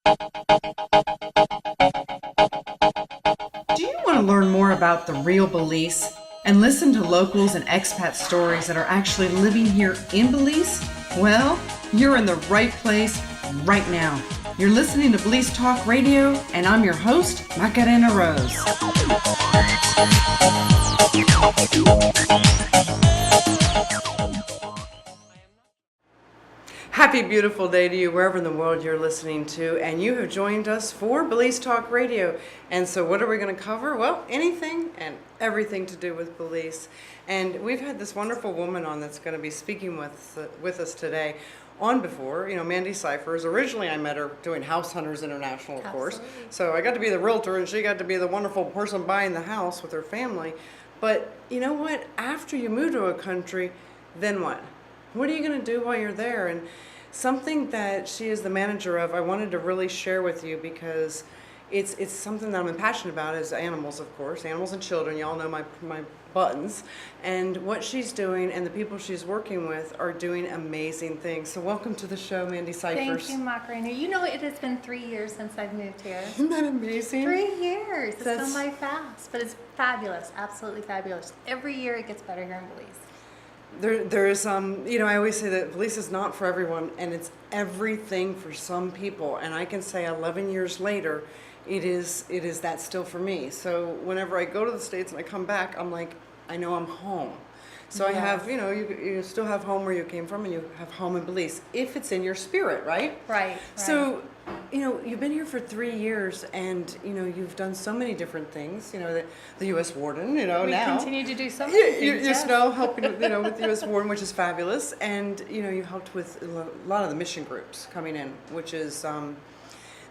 Do you want to learn more about the real Belize and listen to locals and expat stories that are actually living here in Belize? Well, you're in the right place right now. You're listening to Belize Talk Radio, and I'm your host, Macarena Rose. Happy beautiful day to you wherever in the world you're listening to, and you have joined us for Belize Talk Radio. And so what are we going to cover? Well, anything and everything to do with Belize. And we've had this wonderful woman on that's going to be speaking with us today on before, Mandy Cyphers. Originally I met her doing House Hunters International, of course. So I got to be the realtor and she got to be the wonderful person buying the house with her family. But you know what? After you move to a country, then what? What are you going to do while you're there? And something that she is the manager of, I wanted to really share with you because it's something that I'm passionate about is animals, of course, animals and children. Y'all know my buttons. And what she's doing and the people she's working with are doing amazing things. So welcome to the show, Mandy Cyphers. Thank you, Macarena. You know, it has been 3 years since I've moved here. Isn't that amazing? 3 years. It's gone by fast, but it's fabulous, absolutely fabulous. Every year it gets better here in Belize. There is I always say that Belize is not for everyone, and it's everything for some people. And I can say 11 years later, it is that still for me. So whenever I go to the States and I come back, I'm like, I know I'm home. So yes. I have, you still have home where you came from, and you have home in Belize, if it's in your spirit, right? Right. So, you've been here for 3 years, and, you've done so many different things. The U.S. Warden, we now. We continue to do so many things, You're still helping, with the U.S. Warden, which is fabulous. And, you helped with a lot of the mission groups coming in, which is,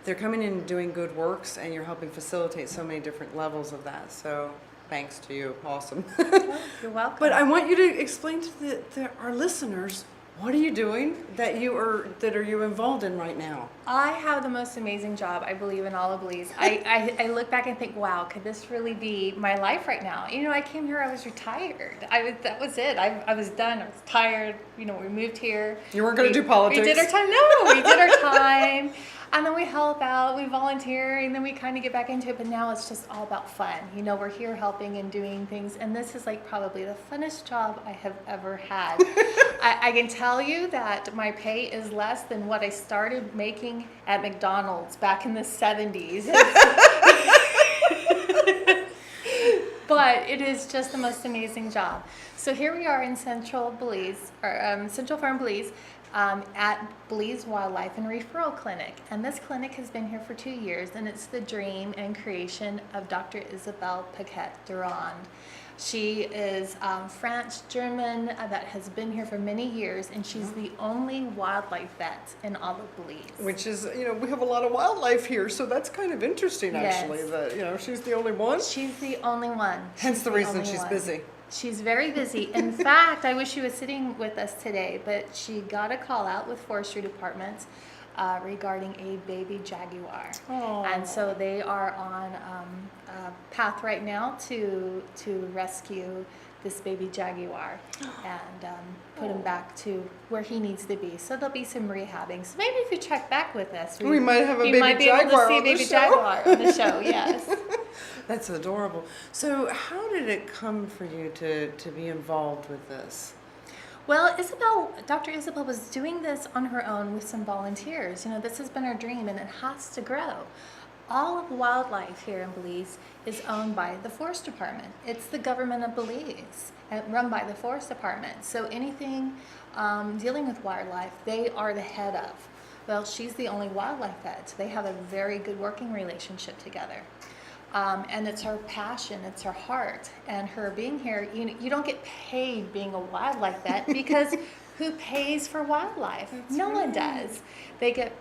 they're coming in and doing good works, and you're helping facilitate so many different levels of that. So thanks to you. Awesome. Oh, you're welcome. But I want you to explain to our listeners, what are you doing that are you involved in right now? I have the most amazing job, I believe, in all of Belize. I look back and think, wow, could this really be my life right now? I came here, I was retired. That was it. I was done. I was tired. We moved here. You weren't going to do politics. We did our time. No, we did our time. And then we help out, we volunteer, and then we kind of get back into it. But now it's just all about fun. We're here helping and doing things. And this is like probably the funnest job I have ever had. I can tell you that my pay is less than what I started making at McDonald's back in the 70s. But it is just the most amazing job. So here we are in Central Belize, or Central Farm Belize, at Belize Wildlife and Referral Clinic. And this clinic has been here for 2 years, and it's the dream and creation of Dr. Isabelle Paquet-Durand. She is French-German that has been here for many years, and she's the only wildlife vet in all of Belize. Which is, we have a lot of wildlife here, so that's kind of interesting, actually, yes. That, she's the only one. She's the only one. Hence the reason she's busy. She's very busy. In fact, I wish she was sitting with us today, but she got a call out with Forestry Department regarding a baby jaguar. Aww. And so they are on a path right now to rescue this baby jaguar and put him back to where he needs to be. So there'll be some rehabbing. So maybe if you check back with us, we might have a baby jaguar. You might be able to see a baby jaguar on the show. Yes. That's adorable. So how did it come for you to be involved with this? Well, Dr. Isabelle was doing this on her own with some volunteers. This has been her dream, and it has to grow. All of wildlife here in Belize is owned by the Forest Department. It's the government of Belize, run by the Forest Department. So anything dealing with wildlife, they are the head of. Well, she's the only wildlife vet. They have a very good working relationship together. And it's her passion, it's her heart, and her being here. You don't get paid being a wildlife vet because who pays for wildlife? No one does. They get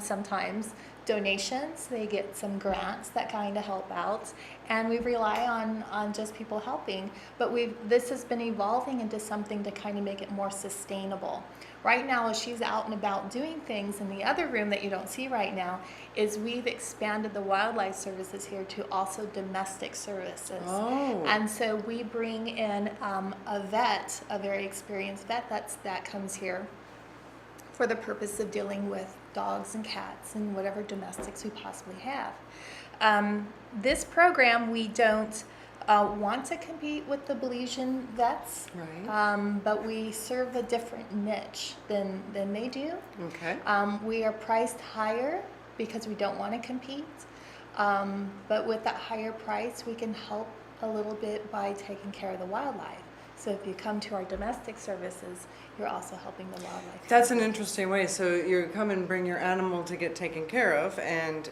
sometimes donations. They get some grants that kind of help out, and we rely on just people helping. But this has been evolving into something to kind of make it more sustainable. Right now, as she's out and about doing things, in the other room that you don't see right now, is we've expanded the wildlife services here to also domestic services. Oh. And so we bring in a vet, a very experienced vet that comes here for the purpose of dealing with dogs and cats and whatever domestics we possibly have. This program, we don't want to compete with the Belizean vets, Right. but we serve a different niche than they do. Okay. We are priced higher because we don't want to compete, but with that higher price, we can help a little bit by taking care of the wildlife. So if you come to our domestic services, you're also helping the wildlife. That's an interesting way. So you come and bring your animal to get taken care of, and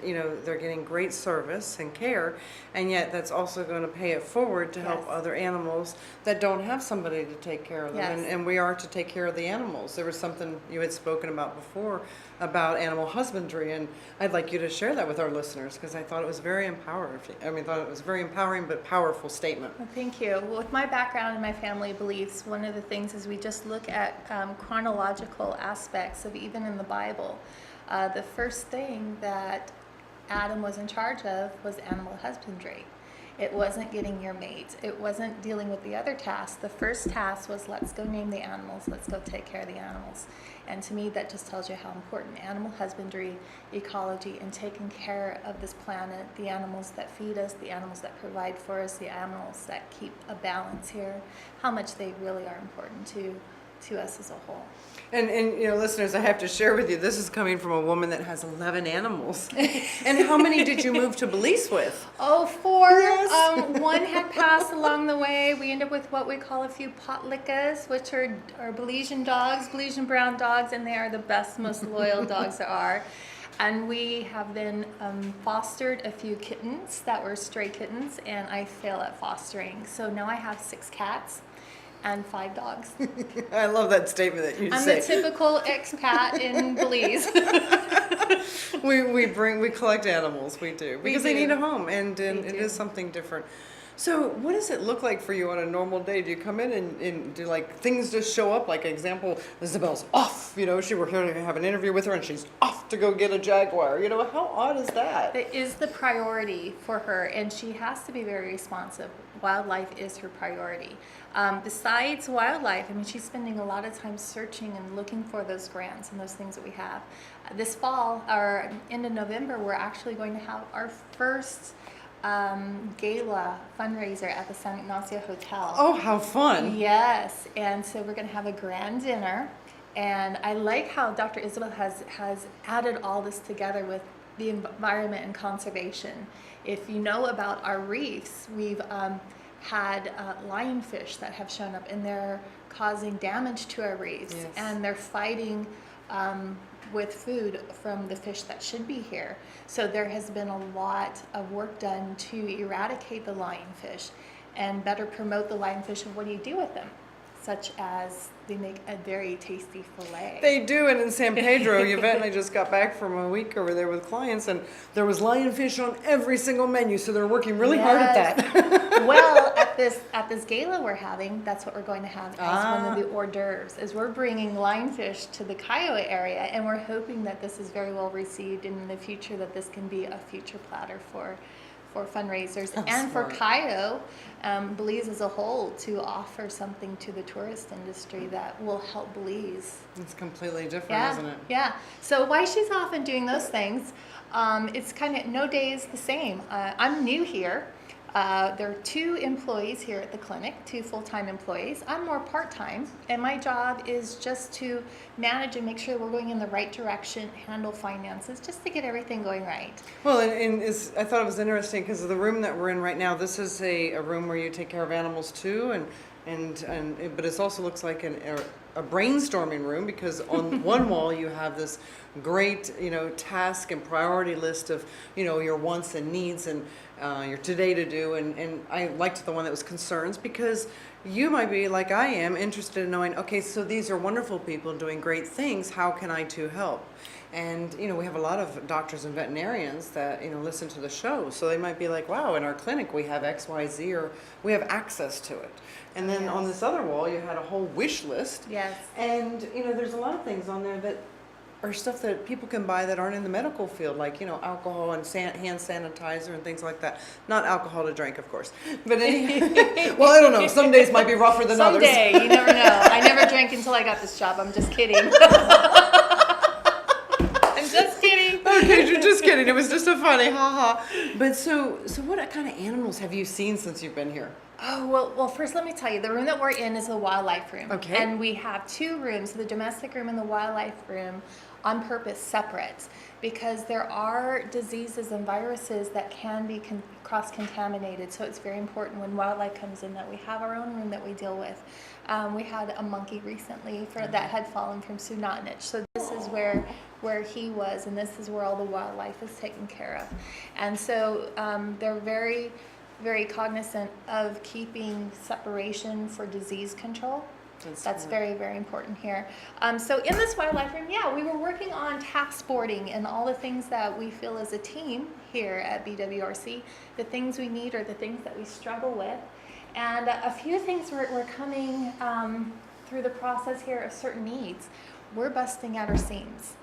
they're getting great service and care, and yet that's also going to pay it forward to help Yes. other animals that don't have somebody to take care of them. Yes. And we are to take care of the animals. There was something you had spoken about before about animal husbandry, and I'd like you to share that with our listeners because I thought it was very empowering. Thought it was a very empowering but powerful statement. Well, thank you. Well, with my background and my family beliefs, one of the things is we just look at chronological aspects of even in the Bible. The first thing that Adam was in charge of was animal husbandry. It wasn't getting your mate. It wasn't dealing with the other tasks. The first task was let's go name the animals. Let's go take care of the animals. And to me, that just tells you how important animal husbandry, ecology, and taking care of this planet, the animals that feed us, the animals that provide for us, the animals that keep a balance here, how much they really are important to us as a whole. And listeners, I have to share with you, this is coming from a woman that has 11 animals. And how many did you move to Belize with? Oh, 4. Yes. One had passed along the way. We end up with what we call a few potlickas, which are Belizean dogs, Belizean brown dogs, and they are the best, most loyal dogs there are. And we have then fostered a few kittens that were stray kittens, and I fail at fostering. So now I have 6 cats and 5 dogs. I love that statement that you I'm say. the typical expat in Belize. we collect animals, we do, because they do. need a home, and it do. is something different. So what does it look like for you on a normal day? Do you come in and do things just show up? Like example, Isabelle's off, we're here to have an interview with her and she's off to go get a jaguar. How odd is that? It is the priority for her, and she has to be very responsive. Wildlife is her priority. Besides wildlife, she's spending a lot of time searching and looking for those grants and those things that we have. This fall, or end of November, we're actually going to have our first gala fundraiser at the San Ignacio Hotel. Oh, how fun. Yes, and so we're going to have a grand dinner, and I like how Dr. Isabelle has added all this together with the environment and conservation. If you know about our reefs, we've had lionfish that have shown up, and they're causing damage to our reefs. Yes. And they're fighting with food from the fish that should be here. So there has been a lot of work done to eradicate the lionfish and better promote the lionfish and what do you do with them, such as they make a very tasty fillet. They do, and in San Pedro, Yvette and I just got back from a week over there with clients, and there was lionfish on every single menu, so they're working really hard at that. Well, at this gala we're having, that's what we're going to have as one of the hors d'oeuvres, is we're bringing lionfish to the Kiowa area, and we're hoping that this is very well received in the future, that this can be a future platter for fundraisers and smart. for Kiowa, Belize as a whole, to offer something to the tourist industry that will help Belize. It's completely different, isn't it? Yeah. So while she's off and doing those things, it's kind of no day is the same. I'm new here. There are 2 employees here at the clinic, 2 full-time employees. I'm more part-time, and my job is just to manage and make sure we're going in the right direction, handle finances, just to get everything going right. Well, I thought it was interesting because the room that we're in right now, this is a room where you take care of animals too, but it also looks like a brainstorming room, because on one wall you have this great task and priority list of your wants and needs and your today to do, and I liked the one that was concerns, because you might be like I am, interested in knowing, okay, so these are wonderful people doing great things, how can I too help? And we have a lot of doctors and veterinarians that listen to the show, so they might be like, wow, in our clinic we have XYZ, or we have access to it. And then on this other wall you had a whole wish list. Yes. And there's a lot of things on there that are stuff that people can buy that aren't in the medical field, like alcohol and hand sanitizer and things like that. Not alcohol to drink, of course, but well, I don't know, some days might be rougher than others. Someday, you never know. I never drank until I got this job. I'm just kidding. I'm Okay, just kidding. It was just a funny, haha. But so what kind of animals have you seen since you've been here? Oh, well, first let me tell you, the room that we're in is the wildlife room. Okay. And we have two rooms, the domestic room and the wildlife room, on purpose separate, because there are diseases and viruses that can be cross-contaminated. So it's very important when wildlife comes in that we have our own room that we deal with. We had a monkey recently that had fallen from Sunatnich. So this is where he was, and this is where all the wildlife is taken care of. And so they're very, very cognizant of keeping separation for disease control. That's cool. Very, very important here. So in this wildlife room, we were working on task boarding and all the things that we feel as a team here at BWRC, the things we need or the things that we struggle with. And a few things were coming through the process here of certain needs. We're busting at our seams.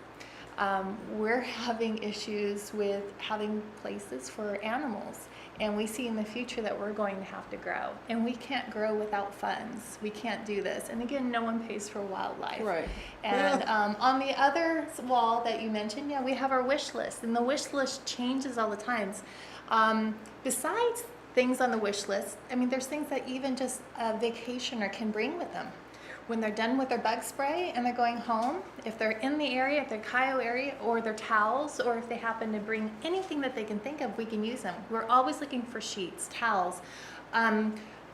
We're having issues with having places for animals. And we see in the future that we're going to have to grow. And we can't grow without funds. We can't do this. And again, no one pays for wildlife. Right. And on the other wall that you mentioned, we have our wish list. And the wish list changes all the times. Besides things on the wish list, I mean, there's things that even just a vacationer can bring with them. When they're done with their bug spray and they're going home, if they're in the area, if they're Cayo area, or their towels, or if they happen to bring anything that they can think of, we can use them. We're always looking for sheets, towels,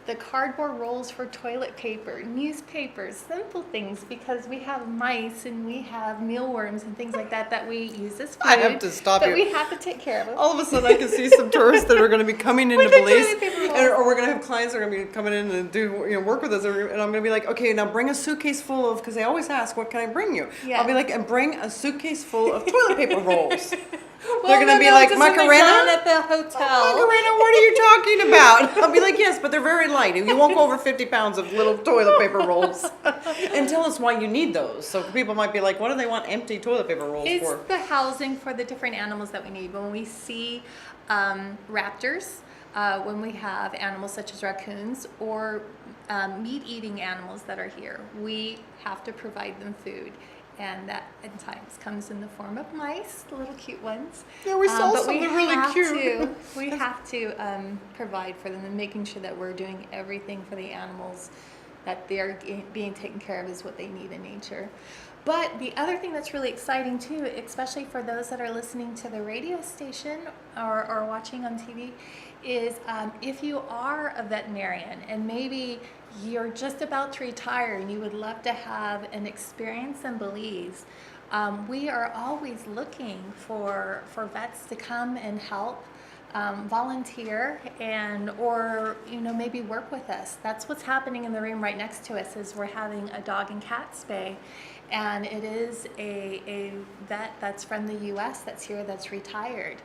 the cardboard rolls for toilet paper, newspapers, simple things, because we have mice and we have mealworms and things like that we use as food. I have to stop you. We have to take care of them. All of a sudden, I can see some tourists that are going to be coming into Belize, or we're going to have clients that are going to be coming in and do work with us, and I'm going to be like, okay, now bring a suitcase full of, because they always ask, what can I bring you? Yeah. I'll be like, and bring a suitcase full of toilet paper rolls. Well, they're going to be like, Macarena? At the hotel. Macarena, what are you talking about? I'll be like, yes, but they're very light. You won't go over 50 pounds of little toilet paper rolls. And tell us why you need those. So people might be like, what do they want empty toilet paper rolls for? It's the housing for the different animals that we need. When we see raptors, when we have animals such as raccoons or meat-eating animals that are here, we have to provide them food. And that at times comes in the form of mice, the little cute ones. Yeah, we saw some. They're really cute. We have to provide for them, and making sure that we're doing everything for the animals, that they're being taken care of is what they need in nature. But the other thing that's really exciting too, especially for those that are listening to the radio station or watching on TV, is if you are a veterinarian and maybe you're just about to retire and you would love to have an experience in Belize, we are always looking for vets to come and help, volunteer, and or maybe work with us. That's what's happening in the room right next to us. Is we're having a dog and cat spay, and it is a vet that's from the U.S. that's here, that's retired,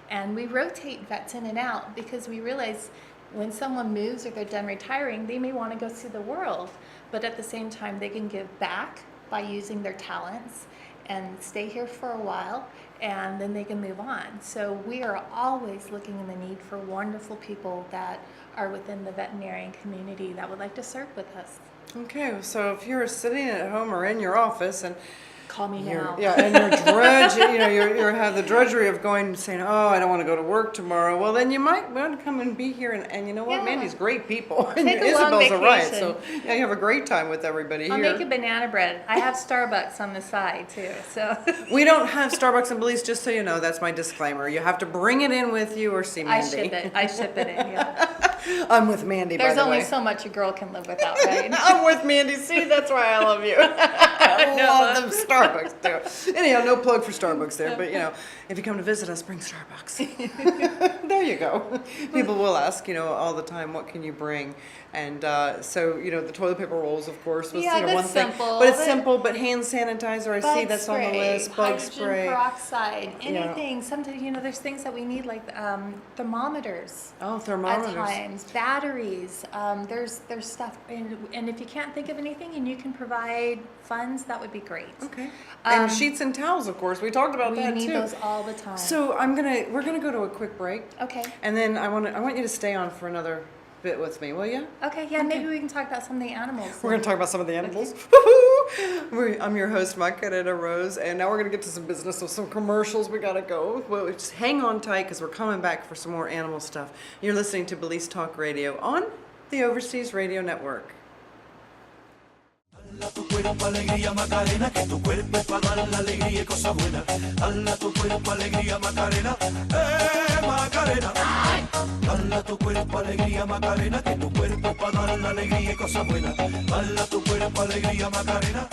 and we rotate vets in and out because we realize when someone moves or they're done retiring, they may want to go see the world, but at the same time they can give back by using their talents and stay here for a while, and then they can move on. So we are always looking in the need for wonderful people that are within the veterinarian community that would like to serve with us. Okay, so if you're sitting at home or in your office and call me now. Yeah, and you have the drudgery of going and saying, oh, I don't want to go to work tomorrow. Well, then you might want to come and be here. And you know what? Yeah. Mandy's great people. And Take a Isabelle's long a riot. vacation. So yeah, you have a great time with everybody I'll here. make you banana bread. I have Starbucks on the side too. So We don't have Starbucks in Belize, just so you know. That's my disclaimer. You have to bring it in with you or see Mandy. I ship it in, yeah. I'm with Mandy, by There's the only way. so much a girl can live without, right? I'm with Mandy. See, that's why I love you. I love them Starbucks too. Anyhow, no plug for Starbucks there, but if you come to visit us, bring Starbucks. There you go. People will ask, all the time, what can you bring? And so, the toilet paper rolls, of course, was that's one thing. simple, But it's simple. But hand sanitizer, I see Bug that's spray, on the list. Bug hydrogen spray. peroxide, anything. Sometimes there's things that we need like thermometers. Oh, thermometers. At times, batteries. There's stuff, and if you can't think of anything, and you can provide funds, that would be great. Okay. And sheets and towels, of course. We talked about that too. We need those all the time. So we're gonna go to a quick break. Okay. And then I want you to stay on for another bit with me, will you? Okay. Yeah. Maybe we can talk about some of the animals. We're gonna talk about some of the animals. Woohoo! I'm your host, Macarena Rose, and now we're going to get to some business with some commercials. We got to go. Well, just hang on tight because we're coming back for some more animal stuff. You're listening to Belize Talk Radio on the Overseas Radio Network. Dala tu cuerpo alegría Macarena, que tu cuerpo es para dar la alegría y cosas buenas. Dala tu cuerpo alegría Macarena, Macarena. Dala tu cuerpo alegría Macarena, que tu cuerpo es para dar la alegría y cosas buenas. Dala tu cuerpo alegría Macarena.